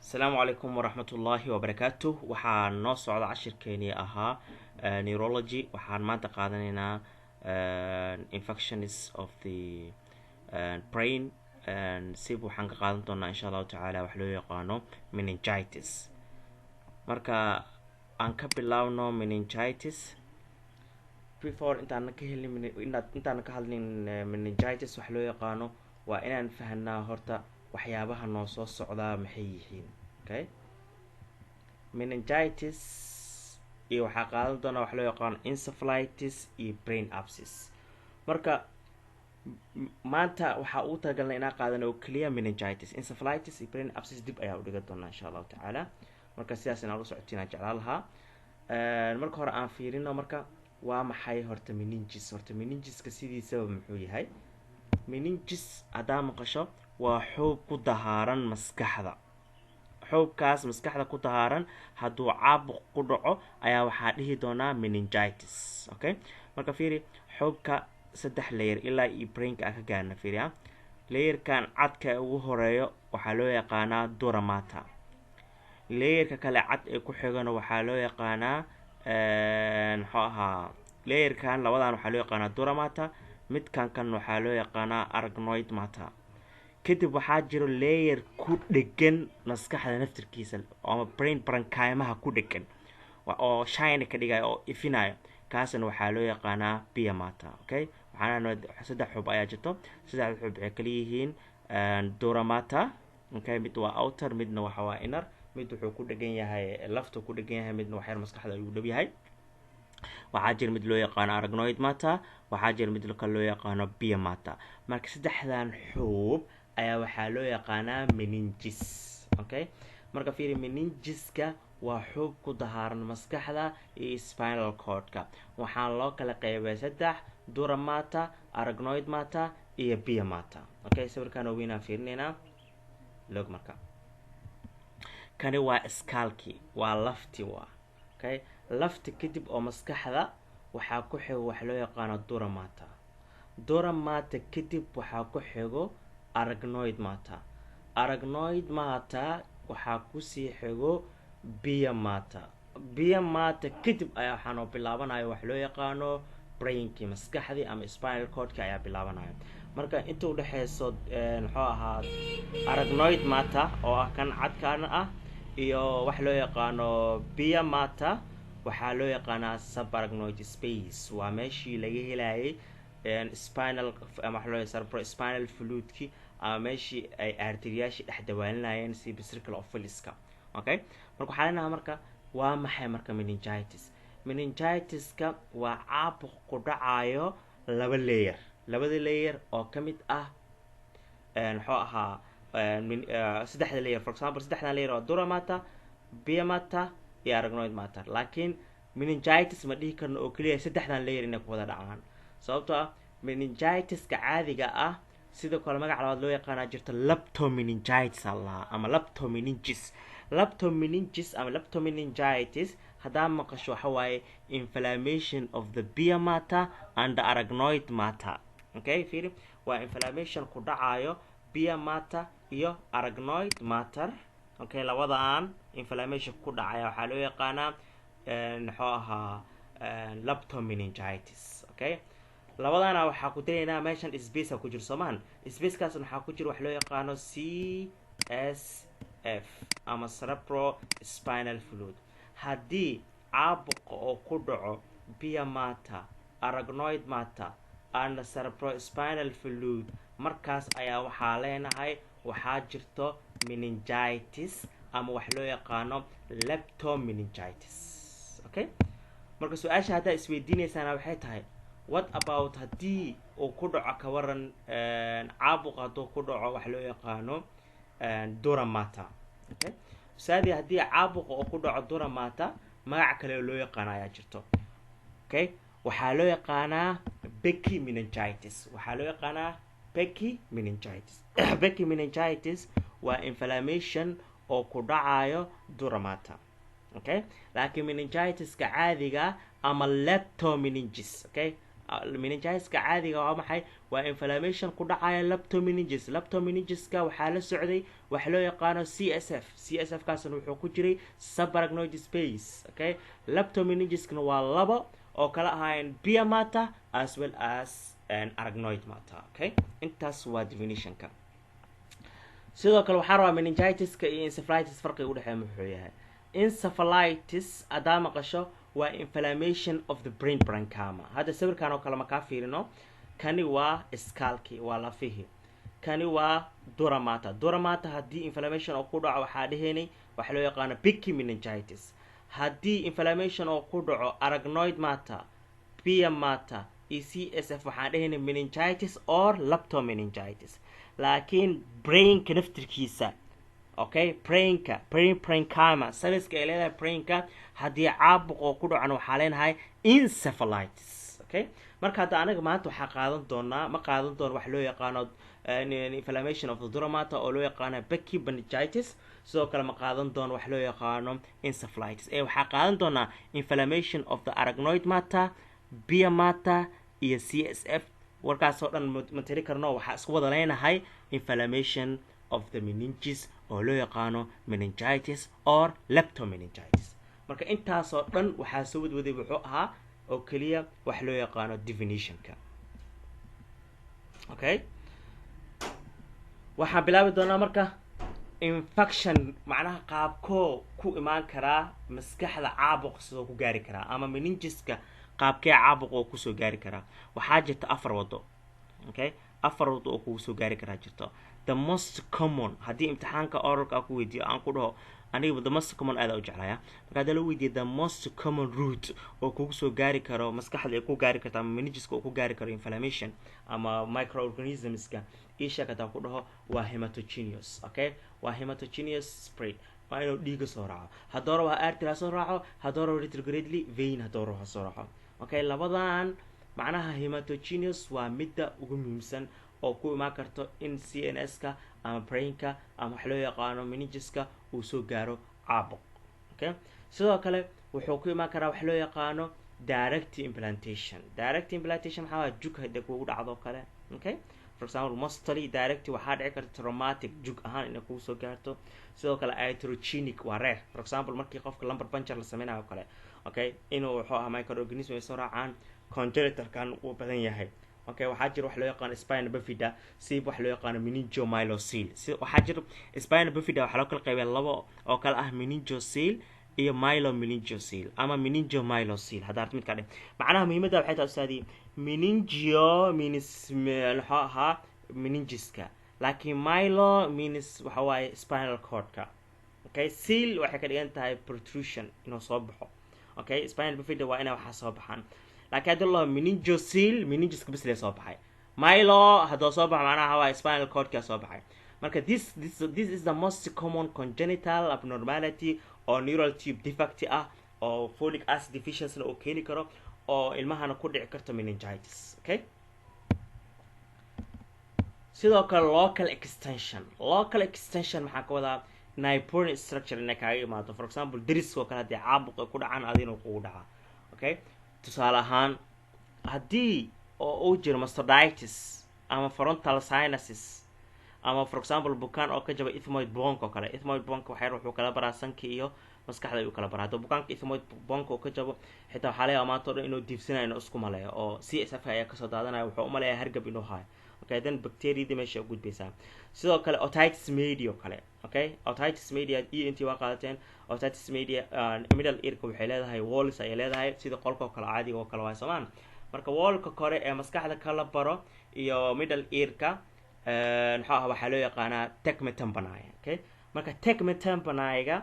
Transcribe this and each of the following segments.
السلام عليكم ورحمة الله وبركاته. waxaan noo socda cashirkeenii ahaa neurology. waxaan maanta qaadanaynaa infections of the brain. sib waxaan ka qaadan doonaa insha allahu tacaala wax loo yaqaano meningitis. marka aan ka bilaabno meningitis. before intaan ka hadlin meningitis wax loo yaqaano waa inaan fahanaa horta waxyaabaha noo soo socdaa maxay yihiin. Okay, meningitis iyo waxaa qaadan doona wax loo yaqaano encephalitis iyo brain abscess. marka maanta waxaa ugu talagalnay inaan qaadano oo keliya meningitis. Encephalitis iyo brain abscess dib ayaa u dhigan doonaa insha allahu tacaala. marka sidaas inaan ula socotiin aan jeclaan lahaa. marka hore aan fiirino marka waa maxay horta meningis. horta meningiska sidiisaba muxuu yahay? meningis haddaa maqasho waa xoog ku dahaaran maskaxda. xoogkaas maskaxda ku dahaaran hadduu caabuq ku dhaco ayaa waxaa dhihi doonaa meningitis. Okay, marka fiiri xoogka 3 layer ilaa iyo brainka ka gaarna. fiiriya layerkan cadka ugu horeeyo waxaa loo yaqaanaa dura mater. layerka kale cad ee ku xigana waxaa loo yaqaanaa muxuu ahaa layerkan labadan waxaa loo yaqaanaa dura mater, midkan kan waxaa loo yaqaanaa arachnoid mater. kadib waxaa jiro layer ku dhegan maskaxda naftirkiisa ama brain parenchymaha ku dhegan oo shine ka dhigayo oo ifinayo, kaasna waxaa loo yaqaanaa pia mater. Okay, waxaana 3 xub ayaa jirto. 3 xub waxay kala yihiin dura mater. Okay, mid waa outer, midna waxa waa inner. mid wuxuu ku dhegan yahay lafta ku dhegan yahay, midna waxyar maskaxda ayuu dhow yahay. waxaa jira mid loo yaqaano arachnoid mater, waxaa jira mid kale loo yaqaano pia mater. marka 3dan xub ayaa waxaa loo yaqaanaa meningis. Okay, marka fiiri meningiska waa xoog ku dahaaran maskaxda iyo spinal cordka. waxaan loo kala qeybay 3: dura mater, arachnoid mater iyo pia mater. Okay, sawirkan oo weynaan fiirinaynaa log. marka kani waa skaalki, waa lafti waa. Okay, lafti kadib oo maskaxda waxaa ku xigo wax loo yaqaano dura mater. dura mater kadib waxaa ku xigo arachnoid mater. arachnoid mater waxaa kusii xigo pia mater. pia mater kadib ayaa waxaan bilaabanayo wax loo yaqaano brainkii, maskaxdii ama spinal cordki ayaa bilaabanayo. marka inta u dhaxeyso muxuu ahaa arachnoid mater oo ah kan cadkaana ah iyo wax loo yaqaano pia mater waxaa loo yaqaanaa subarachnoid space. waa meeshii laga helayay spinal ama wax loo yaqaano spinal fluidki ama meeshii ay arteriyaashii dhex dawaalinayeen si ventricle of Williska. Okay, marka waxaa leenahay marka waa maxay marka meningitis? meningitiska waa caabuq ku dhacayo 2 layer. 2 layer oo ka mid ah muxuu ahaa 3 layer. for example 3 layer oo dura mater, pia mater iyo arachnoid mater. laakiin meningitis ma dhihi karno oo kaliya 3dan layer inay ku wada dhacaan, sababtoo ah meningitiska caadiga ah sidoo kale magac labaad loo yaqaanaa jirta leptomeningitis ama leptomeningis. leptomeningis ama leptomeningitis haddaa maqasho waxa waaye inflammation of the pia mater and the arachnoid mater. Okay, fiiri waa inflammation ku dhacayo pia mater iyo arachnoid mater. Okay, labadaan inflammation ku dhacaya waxaa loo yaqaanaa muxuu ahaa leptomeningitis. Okay, labadana waxaa ku diraynaa meeshan space ku jiro Soomaan. spacekaas waxaa ku jiro wax loo yaqaano CSF ama cerebrospinal fluid. haddii caabuqa oo ku dhaco pia mater, arachnoid mater and cerebrospinal fluid, markaas ayaa waxaa leenahay waxaa jirto meningitis ama wax loo yaqaano leptomeningitis. Okay, marka su-aasha haddaa isweydiinaysaana waxay tahay what about haddii uu ku dhaco ka waran caabuq hadduu ku dhaco wax loo yaqaano dura mater. Okay, saadi haddii caabuq uu ku dhaco dura mater magac kale loo yaqaan ayaa jirto. Okay, waxaa loo yaqaanaa Becky meningitis. waxaa loo yaqaanaa Becky meningitis. Becky meningitis waa inflammation oo ku dhacayo dura mater. Okay, laakiin meningitiska caadiga ama leptomeningis. Okay, meningitis-ka caadiga waa maxay? waa inflammation ku dhacaya leptomeninges. Leptomeningeska waxaa la socday wax loo yaqaano CSF. CSF kaasna wuxuu ku jiray subarachnoid space. Okay, leptomeningeskana waa labo oo kala ahaayeen pia mater as well as arachnoid mater. Okay, intaas waa definitionka. sidoo kale waxaa rabaa meningitis-ka iyo encephalitis farqiga u dhexeeya muxuu yahay? Encephalitis hadaa maqasho waa inflammation of the brain parenchyma. hadda sawirkan oo kale ma kaa fiirino. kani waa scalki, waa lafihi. kani waa dura mater. dura mater haddii inflammation oo ku dhaco waxaa dheheynay waxa loo yaqaano picky meningitis. haddii inflammation oo ku dhaco arachnoid mater, pia mater iyo CSF waxaan dheheynay meningitis or leptomeningitis. laakiin brainka naftirkiisa, okay, brain parenchyma celleska ay leedahay brainka haddii caabuq oo ku dhacana waxaa leenahay encephalitis. Okay, marka hadda anaga maanta waxaa qaadan doonaa ma qaadan doono wax loo yaqaano inflammation of the dura mater oo loo yaqaano picky meningitis. sidoo kale ma qaadan doono wax loo yaqaano encephalitis. waxaa qaadan doonaa inflammation of the arachnoid mater, pia mater iyo CSF. warkaasoo dhan ma tiri karno, waxaa isku wada leenahay inflammation of the meninges oo loo yaqaano meningitis or leptomeningitis. marka intaasoo dhan waxaa soo wadwaday wuxuu ahaa oo keliya wax loo yaqaano definitionka. okay, waxaan bilaabi doonaa marka infection macnaha qaabkoo ku imaan karaa maskaxda caabuq sidoo ku gaari karaa ama meningiska qaabkee caabuq oo kusoo gaari karaa. waxaa jirta 4 wado. okay, 4 wado oo kugu soo gaari karaa jirto. the most common haddii imtixaanka oralka ku weydiiyo aan ku dhaho aniga the most common aad u jeclaya. marka hadda la weydiiyo the most common route oo kugu soo gaari karo maskaxda ay ku gaari karta ama meningiska oo ku gaari karo inflammation ama microorganismska isha ka ku dhaho waa hematogenous. okay, waa hematogenous spread. waa inuu dhiiga soo raaco. haddoo rabo artery soo raaco, haddoo rabo retrogradely vein haddoo rabo soo raaco. okay, labadan macnaha hematogenous waa midda ugu muhiimsan oo ku imaan karto in CNS-ka ama brainka ama wax loo yaqaano meningiska uu soo gaaro caabuq. okay, sidoo kale wuxuu ku imaan karaa wax loo yaqaano direct implantation. direct implantation waxaa jug hadda kugu dhacdo kale. okay, for example mostly direct waxaa dhici karta traumatic jug ahaan inay kugu soo gaarto. sidoo kale iatrogenic waa rare. for example markii qofka lumbar puncture la sameynayo kale. okay, inuu wuxuu ahaa microorganism ay soo raacaan. congenitalkan uu badan yahay. okay, waxaa jira wax loo yaqaano spina bifida, siib wax loo yaqaano meningomyelocele. waxaa jira spina bifida waxaa loo kala qaybay labo oo kala ah meningocele iyo myelomeningocele ama meningomyelocele. hadda mid ka dheh macnaha muhiimadda waxay tahay ustaadii meningio means maxaa ahaa meningiska, laakiin myelo means waxa waaye spinal cordka. okay, cele waxay ka dhigan tahay protrusion inuu soo baxo. okay, spina bifida waa inay waxaa soo baxaan. laakiin haddii la meningocele meningiska bas lee soo baxay. myelo haddoo soo baxo macnaha waa spinal cordka soo baxay. marka this is the most common congenital abnormality oo neural tube defect ah oo folic acid deficiency oo keeni karo oo ilmahana ku dhici karto meningitis. okay, sidoo kale local extension maxaa ka wadaa neighboring structure inay kaaga imaado. for example deriskoo kale haddii caabuq ay ku dhacaan adina kugu dhaca. okay, tusaale ahaan haddii oo uu jiro mastocytis ama frontal sinuses ama for example bukaan oo ka jaba ethmoid bone oo kale. ethmoid bone waxay wuxuu kala baraa sanka iyo maskaxda ayuu kala baraa. haddii bukaanka ethmoid bone oo ka jabo xitaa waxaa laga maanta oo dhan inuu diifsanayo inuu isku maleeyo oo CSF ayaa kasoo daadanaya. wuxuu u maleeyaa hargab inuu hayo. okay, then bacteriada meesha u gudbaysaa. sidoo kale otitis media oo kale. okay, otitis media iyo intii waa qaadateen. otitis media middle earka waxay leedahay walls ay leedahay sida qolka kale caadiga oo kale waa samaan. marka wallka kore ee maskaxda kala baro iyo middle earka waxaa loo yaqaanaa tegmen tympani. okay, marka tegmen tympaniga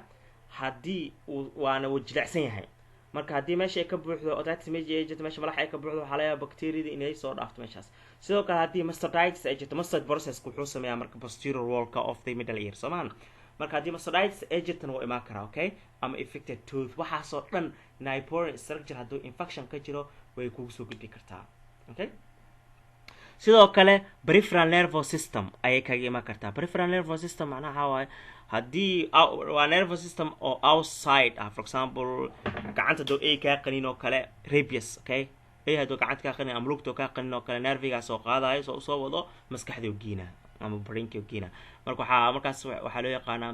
haddii waana wajilacsan yahay. marka haddii meesha ay ka buuxdo otitis media ay jirto meesha malax ay ka buuxdo waxaa laga yaabaa bacteriada inay soo dhaafto meeshaas. sidoo kale haddii mastocytis ay jirto mastoid process wuxuu sameeyaa marka posterior wallka of the middle ear somaan. marka haddii mastocytis ay jirtana waa imaan karaa. okay, ama infected tooth waxaasoo dhan neighboring structure hadduu infection ka jiro way kugu soo gudbi kartaa. okay, sidoo kale peripheral nervous system ayay kaga imaan kartaa. peripheral nervous system macnaha waaye haddii waa nervous system oo outside ah. for example gacanta doo ay kaa qaniin oo kale rabies. okay, ay hadduu gacanta kaa qanin ama lugtoo kaa qanin oo kale nervigaas oo qaadayo soo usoo wado maskaxdii oo geena ama brainki oo geena marka markaas waxaa loo yaqaanaa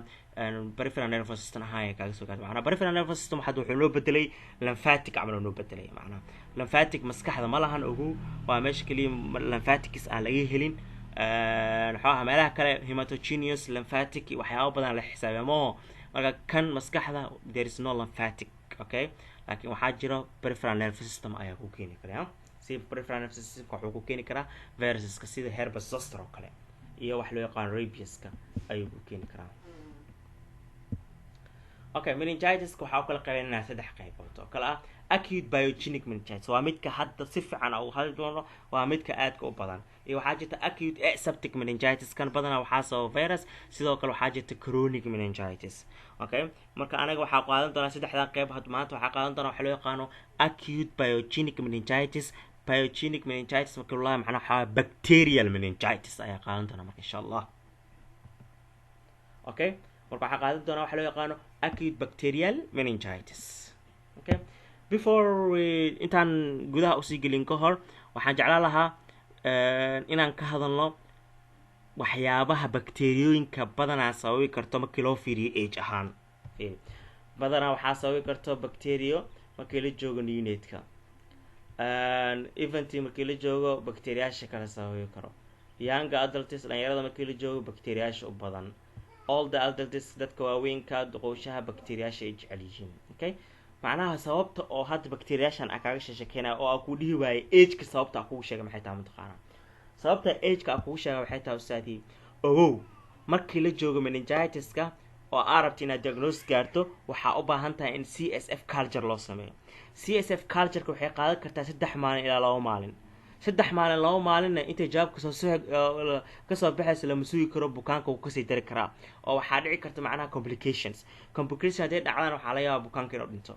peripheral nervous system ahaan kaaga soo gaarta macnaa peripheral nervous system wuxuu loo bedelay lymphatic camal loo bedelay macnaa lymphatic maskaxda ma lahan ogu waa meesha kaliya lymphatics aan laga helin waxaa meelaha kale hematogenous lymphatic waxyaabo badan la xisaabiyo mooho marka kan maskaxda there is no lymphatic okay laakiin waxaa jira peripheral nervous system ayaa ku keeni kara si peripheral nervous system wuxuu ku keeni karaa viruska sida herpes zoster oo kale iyo wax loo yaqaan rabieska ayuu ku keeni karaa okay meningitis waxaa kala qaybinaa saddex qaybood oo kala ah acute pyogenic meningitis waa midka hadda si fiican u hadli doono waa midka aadka u badan iyo waxaa jirta acute aseptic meningitis kan badanaa waxaa sababa virus sidoo kale waxaa jirta chronic meningitis okay marka anaga waxaa qaadan doonaa saddexdan qayb maanta waxaa qaadan doonaa waxa loo yaqaano acute pyogenic meningitis pyogenic meningitis marka wallahi macnaha waxaa bacterial meningitis ayaa qaadan doonaa marka insha Allah okay marka waxaa qaadan doonaa waxa loo yaqaano acute bacterial meningitis okay before intaan gudaha usii gelin ka hor waxaan jeclaan lahaa inaan ka hadalno waxyaabaha bakteeriyooyinka badanaa sababi karto markii loo fiiriyo age ahaan badanaa waxaa sababi karto bacterio markii la joogo neonatka eventy markii la joogo bacteriyaasha kala sababi karo young adults dhalinyarada markii la joogo bacteriyaasha u badan all the adults dadka waaweynka duqowshaha bacteriyaasha ay jecel yihiin okay macnaha sababta oo hadda bacteriyaashan kaaga sheekeynaa oo aan ku dhihi waayay age-ka sababta aan kugu sheegay maxay tahay mataqaana sababta age-ka aan kugu sheegay waxay tahay ustaadii ogow markii la joogo meningitis-ka oo aad rabto inaad diagnosis gaarto waxaa u baahan tahay in CSF culture loo sameeyo CSF culture-ka waxay qaadan kartaa 3 maalin ilaa 2 maalin 3 maalin 2 maalinna inta jawaabka kasoo baxaysa lama sugi karo bukaanka uu kasii dari karaa oo waxaa dhici karta macnaha complications haddii dhacdaan waxaa laga yaabaa bukaanka inuu dhinto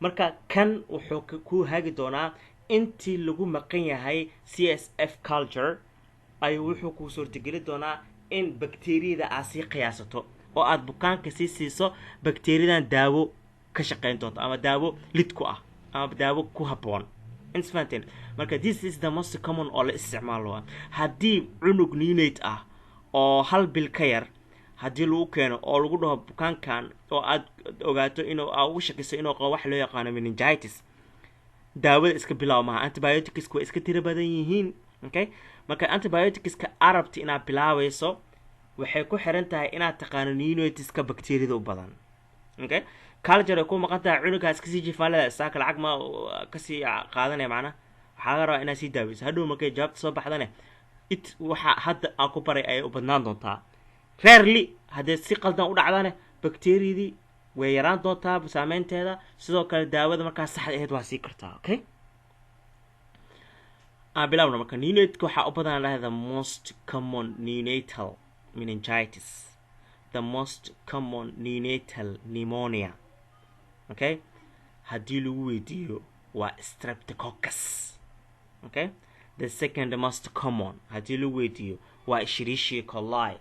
marka kan wuxuu ku hagi doonaa intii lagu maqan yahay CSF culture ayuu wuxuu ku suurtageli doonaa in bakteeriyada aad sii qiyaasato oo aad bukaanka sii siiso bakteeriyadan daawo ka shaqeyn doonto ama daawo lid ku ah ama daawo ku habboon infantin marka this is the most common oo la isticmaalo haddii cunug neonate ah oo hal bil ka yar haddii lagu keeno oo lagu dhaho bukaankan oo aad ogaato inuu ugu shakiso inuu qabo wax loo yaqaano meningitis daawada iska bilaw maaha antibiotics way iska tira badan yihiin okay marka antibiotics-ka arabti inaad bilaawayso waxay ku xiran tahay inaad taqaano neonates-ka bakteeriyada u badan okay culture ku maqan tahay cunugaas kasii jifaalada saaka lacag ma kasii qaadanaya macna waxaa laga rabaa inaad sii daawayso hadhow markay jawaabta soo baxdane waxa hadda aan ku baray ayay u badnaan doontaa rarely haddii si qaldan u dhacdane bakteeriyadii way yaraan doontaa saameynteeda sidoo kale daawada markaa saxda ahayd waa sii kartaa okay bilawna marka neonatka waxaa u badan lahayd the most common neonatal meningitis the most common neonatal pneumonia okay haddii lagu weydiiyo waa streptococcus okay the second most common haddii lagu weydiiyo waa Escherichia coli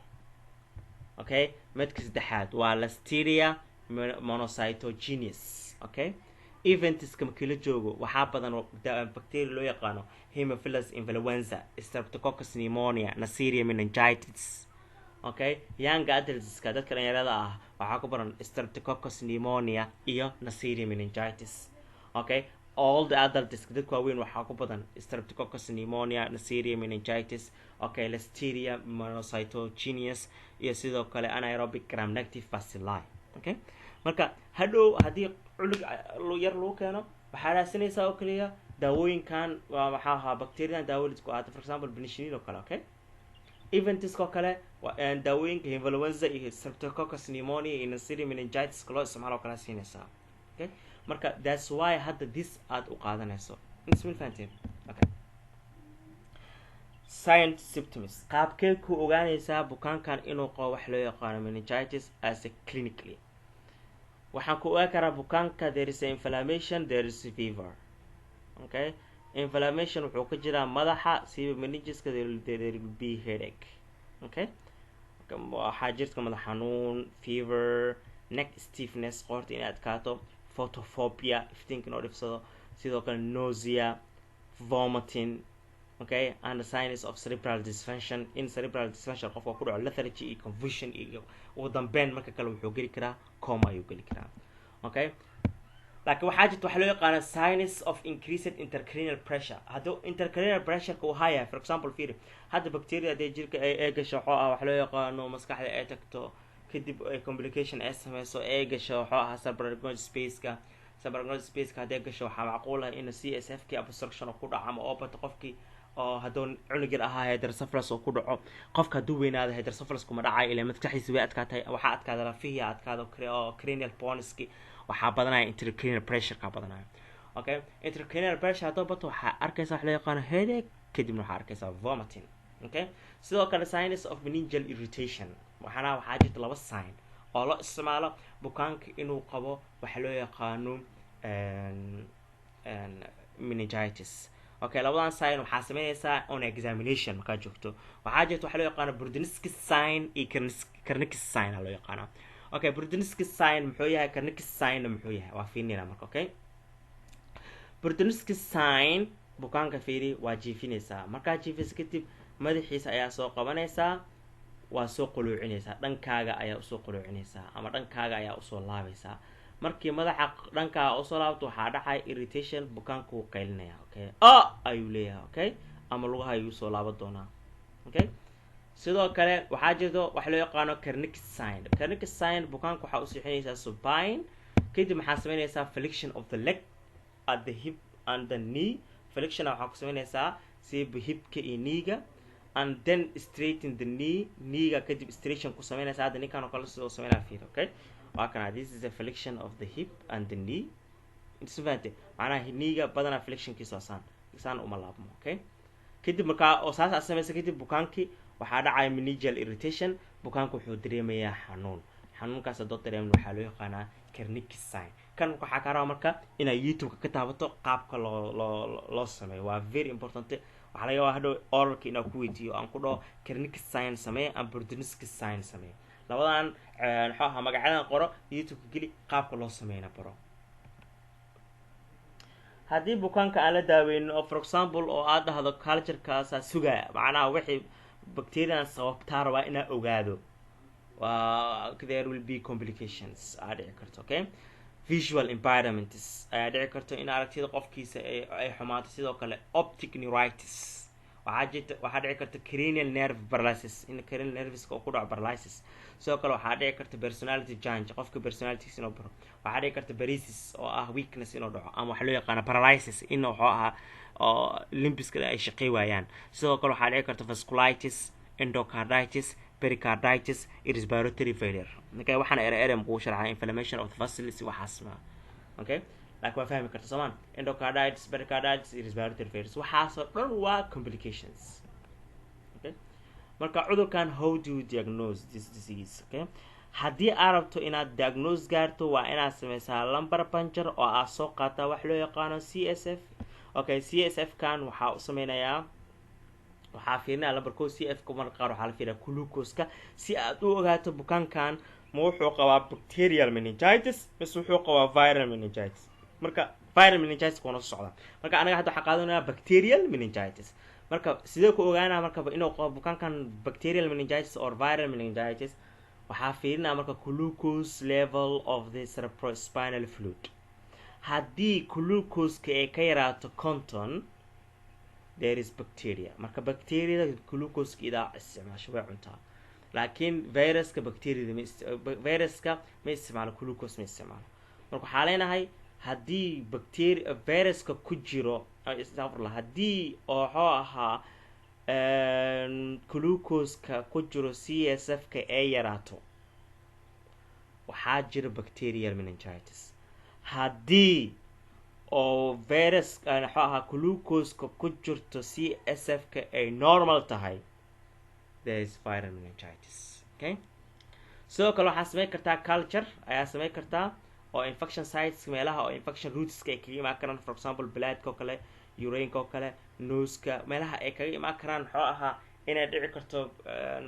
okay midka saddexaad waa Listeria monocytogenes okay eventska markii la joogo waxaa badan bacteria loo yaqaano Haemophilus influenza streptococcus pneumonia Neisseria meningitis okay young adultska dadka dhalinyarada ah waxaa ku baran streptococcus pneumonia iyo Neisseria meningitis okay all the adults dadka waaweyn waxaa ku badan streptococcus pneumonia Neisseria meningitis okay Listeria monocytogenes iyo sidoo kale anaerobic gram negative bacilli okay marka hadhow haddii cunug yar lagu keeno waxaa raasinaysaa oo kaliya daawooyinkan waa maxaa ahaa bacteriadan daawooyinku aad for example penicillin oo kale okay events oo kale daawooyinka influenza iyo streptococcus pneumonia iyo Neisseria meningitis loo isticmaalo kala siinaysaa okay marka that's why hadda this aad u qaadanayso ismil fahanteen okay signs symptoms qaabkee ku ogaanaysaa bukaankan inuu qabo wax loo yaqaano meningitis as a clinically waxaan ku ogaan karaa bukaanka there is inflammation there is fever okay inflammation wuxuu ka jiraa madaxa sida meningiska there will be headache okay waxaa jirta madax xanuun fever neck stiffness qoorta inay adkaato photophobia iftiinka inuu dhibsado sidoo kale nausea vomiting, okay, and the signs of cerebral dysfunction. In cerebral dysfunction qofka ku dhaco lethargy iyo confusion iyo ugu dambeyn marka kale wuxuu geli karaa coma ayuu geli karaa. Okay, laakiin waxaa jirta waxa loo yaqaano signs of increased intracranial pressure. hadduu intracranial pressure uu high yahay, for example fiiri hadda bacteria hadday jirka ay gasho waxoo ah waxa loo yaqaano maskaxda ay tagto kadib complication ay sameyso ay gasho waxoo ah subarachnoid spaceka. subarachnoid spaceka hadday gasho waxaa macquul ah in CSF kii obstruction ku dhaco ama oo bato qofkii oo hadduu cunug yar ahaa hydrocephalus oo ku dhaco. qofka hadduu weynaado hydrocephalus kuma dhacay ilaa maskaxdiisa way adkaatay, waxaa adkaada lafihii adkaado cranial boneski, waxaa badanaya intracranial pressure ka badanaya. Okay, intracranial pressure hadduu bato waxaa arkaysaa wax loo yaqaano headache, kadibna waxaa arkaysaa vomiting. Okay, sidoo kale signs of meningeal irritation, waxaa jirta laba sign oo loo isticmaalo bukaanka inuu qabo waxa loo yaqaano meningitis. Okay, labadan sign waxaa sameynaysaa on examination markaa joogto. waxaa jirta waxa loo yaqaano Brudzinski sign iyo Kernicki sign loo yaqaano. Okay, Brudzinski sign muxuu yahay, Kernicki sign muxuu yahay, waa fiirinayna marka. Okay, Brudzinski sign bukaanka fiiri waa jiifinaysaa, markaa jiifis kadib madaxiisa ayaa soo qabanaysaa, waa soo quluucinaysaa, dhankaaga ayaa usoo quluucinaysaa ama dhankaaga ayaa usoo laabaysaa. markii madaxa dhankaaga usoo laabto waxaa dhacay irritation, bukaanku wuu qaylinaya. Okay, ayuu leeyahay. Okay, ama lugaha ayuu soo laaban doonaa. Okay, sidoo kale waxaa jirto waxa loo yaqaano Kernicki sign. Kernicki sign bukaanku waxaa u siixinaysaa supine, kadib maxaa sameynaysaa flexion of the leg at the hip and the knee. flexion waxaa ku sameynaysaa siiba hipka iyo kneega, and then straighten the knee-ga kadib stretching ku sameynaysaa. hadda ninkan oo kale sidoo sameynaa fiir. Okay, waa kana this is a flexion of the hip and the knee. isfahanteen macnaha knee-ga badanaa flexionkiisa saan uma laabmo. Okay, kadib markaa oo saas samaysa kadib bukaankii waxaa dhacaya meningeal irritation, bukaanku wuxuu dareemayaa xanuunkaas haddoo dareemin waxaa loo yaqaanaa Kernicki sign. kan waxaa kaa rabaa marka inaad youtube-ka ka taabato qaabka loo sameeyo, waa very important. waxaa laga yaabaa hadhow oralka inaan ku weydiiyo aan ku dhaho Kernicki sign samee ama Brudzinski sign samee. labadan muxuu ahaa magacyadan qoro, youtube-ka geli, qaabka loo sameyna baro. haddii bukaanka aan la daaweynin oo for example oo aad dhahdo culture-kaasaa sugaya, macnaha wixii bacteriadan sababtaa rabaa inaa ogaado, there will be complications aa dhici karto. Okay, visual impairments ayaa dhici karto in aragtida qofkiisa ay xumaato. sidoo kale optic neuritis, waxaa dhici karta cranial nerve paralysis, in cranial nerveska oo ku dhaco paralysis. sidoo kale waxaa dhici karta personality change, qofka personalities inuu baro. waxaa dhici karta paresis oo ah weakness inuu dhaco, ama waxa loo yaqaano paralysis in wuxuu ahaa oo limbiska ay shaqey waayaan. sidoo kale waxaa dhici karta vasculitis, endocarditis, pericarditis, respiratory failure. Okay, waxaan erm kuu sharxay inflammation of the vessels waxaas ma. Okay, laakiin waa fahmi karta Soomaan, endocarditis, pericarditis, respiratory failure waxaasoo dhan waa complications. Okay, marka cudurkan how do you diagnose this disease? Okay, haddii aad rabto inaad diagnose gaarto waa inaad sameysaa lumbar puncture oo aad soo qaataa wax loo yaqaano CSF. Okay, CSF kan waxaa u sameynayaa waxaa fiirinaya lambarkoo CF-ka marka qaar waxaa la fiiriyaa glucose-ka si aad u ogaato bukaankan ma wuxuu qabaa bacterial meningitis mise wuxuu qabaa viral meningitis. marka viral meningitis kuna socda, marka anaga hadda waxaan qaadanayaa bacterial meningitis. marka sidee ku ogaanaa marka inuu qabo bukaankan bacterial meningitis or viral meningitis? waxaa fiirinaya marka glucose level of the cerebrospinal fluid. haddii glucose-ka ay ka yaraato conton, there is bacteria. marka bacteriada glucose-ka idaa isticmaasho way cuntaa, laakiin viruska viruska ma isticmaalo, glucose ma isticmaalo. marka waxaa leenahay haddii viruska ku jiro haddii waxuu ahaa glucose-ka ku jiro CSF-ka ay yaraato, waxaa jira bacterial meningitis. haddii oo virus waxuu ahaa glucose-ka ku jirto CSF-ka ay normal tahay, there is viral meningitis. Okay, sidoo kale waxaa sameyn kartaa culture ayaa sameyn kartaa oo infection sites, meelaha oo infection rootska ay kaga imaan karaan, for example bloodka oo kale, urine-ka oo kale, nose-ka, meelaha ay kaga imaan karaan waxuu ahaa inay dhici karto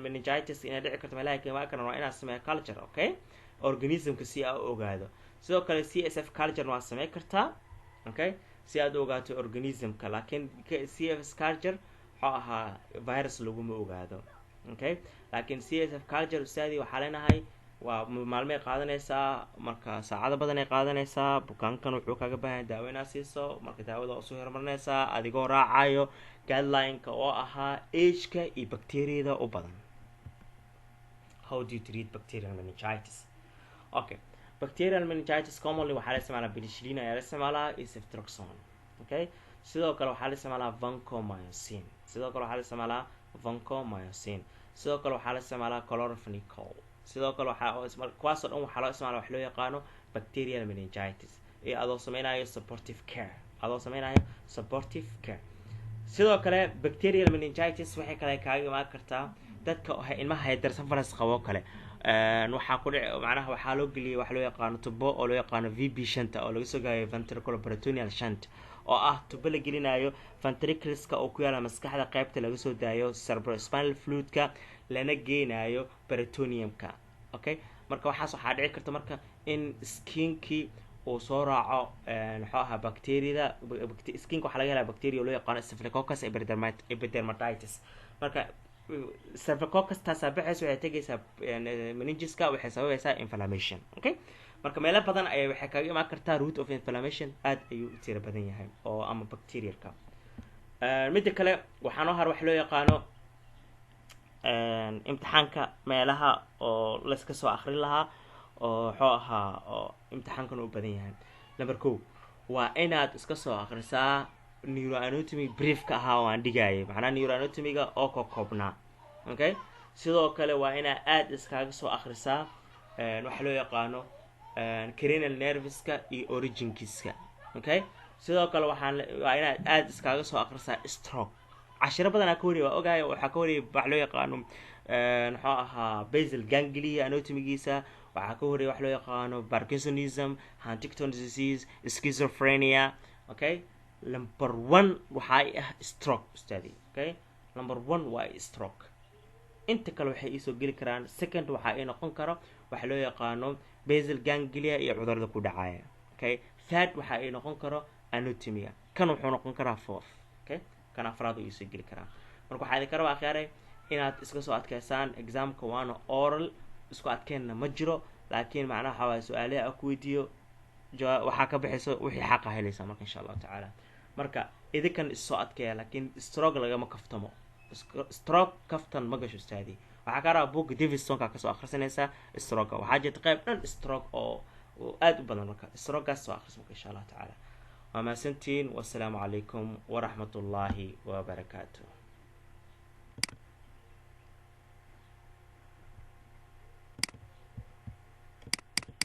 meningitis, inay dhici karto meelaha ay kaga imaan karaan waa inaad sameeya culture. Okay, organismka si aa u ogaado. sidoo kale CSF culture waa sameyn kartaa. Okay, si aad u ogaato organismka, laakiin CSF culture wuxuu ahaa virus laguma ogaado. Okay, laakiin CSF culture ustaadii waxaa leenahay waa maalmay qaadanaysaa, marka saacado badan ay qaadanaysaa. bukaankan wuxuu kaga baahan daawo inaad siiso, marka daawada oo soo hormarinaysaa adigoo raacayo guideline-ka oo ahaa ageka iyo bacteriada u badan. How do you treat bacterial meningitis? Okay, bacterial meningitis commonly waxaa la isticmaalaa penicillin ayaa la isticmaalaa iyo ceftriaxone. Okay, sidoo kale waxaa la isticmaalaa vancomycin, sidoo kale waxaa la isticmaalaa vancomycin, sidoo kale waxaa la isticmaalaa chloramphenicol, sidoo kale kuwaasoo dhan waxaa loo isticmaala wax loo yaqaano bacterial meningitis iyo adoo sameynayo supportive care. sidoo kale bacterial meningitis waxay kale kaaga imaan kartaa dadka ilmaha hydrocephalus qabo kale. waxaa ku dhici macnaha waxaa loo geliyay wax loo yaqaano tubo oo loo yaqaano VB shanta oo laga soo gaayo ventriculoperitoneal shunt, oo ah tubo la gelinayo ventricleska oo ku yaala maskaxda qaybta laga soo daayo cerebrospinal fluidka lana geenayo peritoneumka. Okay, marka waxaa dhici karta marka in skinkii uu soo raaco muxuu ahaa bacteriada. skinka waxaa laga helaa bacteria loo yaqaano Staphylococcus epidermatitis. marka Staphylococcus taasaa baxaysa waxay tegaysaa meningiska, waxay sababaysaa inflammation. Okay, marka meelo badan ayay waxay kaga imaan kartaa root of inflammation aad ayuu u tiro badan yahay oo ama bacterialka. midda kale waxaa noo har wax loo yaqaano imtixaanka meelaha oo layska soo akhrin lahaa oo wuxuu ahaa oo imtixaankan u badan yahay. number 1 waa inaad iska soo akhrisaa neuroanatomy briefka ahaa oo aan dhigayay, macnaha neuroanatomy-ga oo ka koobnaa. Okay, sidoo kale waa inaad aad iskaga soo akhrisaa waxa loo yaqaano cranial nerveska iyo originkiisa. Okay, sidoo kale waa inaad aad iskaga soo akhrisaa stroke. cashiro badan ka wariyo waa ogaay waxa ka wariyo wax loo yaqaano wuxuu ahaa basal ganglia anatomy-giisa, waxaa ka wariyo wax loo yaqaano Parkinsonism, Huntington disease, schizophrenia. Okay, number 1 waxaa ah stroke ustaadi. Okay, number 1 waa stroke. inta kale waxay isoo geli karaan second, waxaa ay noqon karo wax loo yaqaano basal ganglia iyo cudurada ku dhacaya. Okay, third waxaa ay noqon karo anatomy, kan wuxuu noqon karaa fourth. Okay, kan afraad uu isoo geli karaa. marka waxaa idin karaba akhyaaray inaad iska soo adkeysaan examka, waana oral, isku adkeenna ma jiro, laakiin macnaha waxa waaye su'aalaha ku weydiiyo waxaa ka bixayso wixii xaqa helaysaa marka insha Allah tacaala. marka idinkan isoo adkeeya, laakiin stroke lagama kaftamo. stroke kaftan ma gasho ustaadi. waxaa ka rabaa book Davidson-ka ka soo akhrisanaysaa stroke. waxaa jirta qayb dhan stroke oo aad u badan, marka stroke-gaas soo akhris marka insha Allah tacaala. waa mahadsantiin. wassalaamu calaykum waraxmatullaahi wabarakaatuh.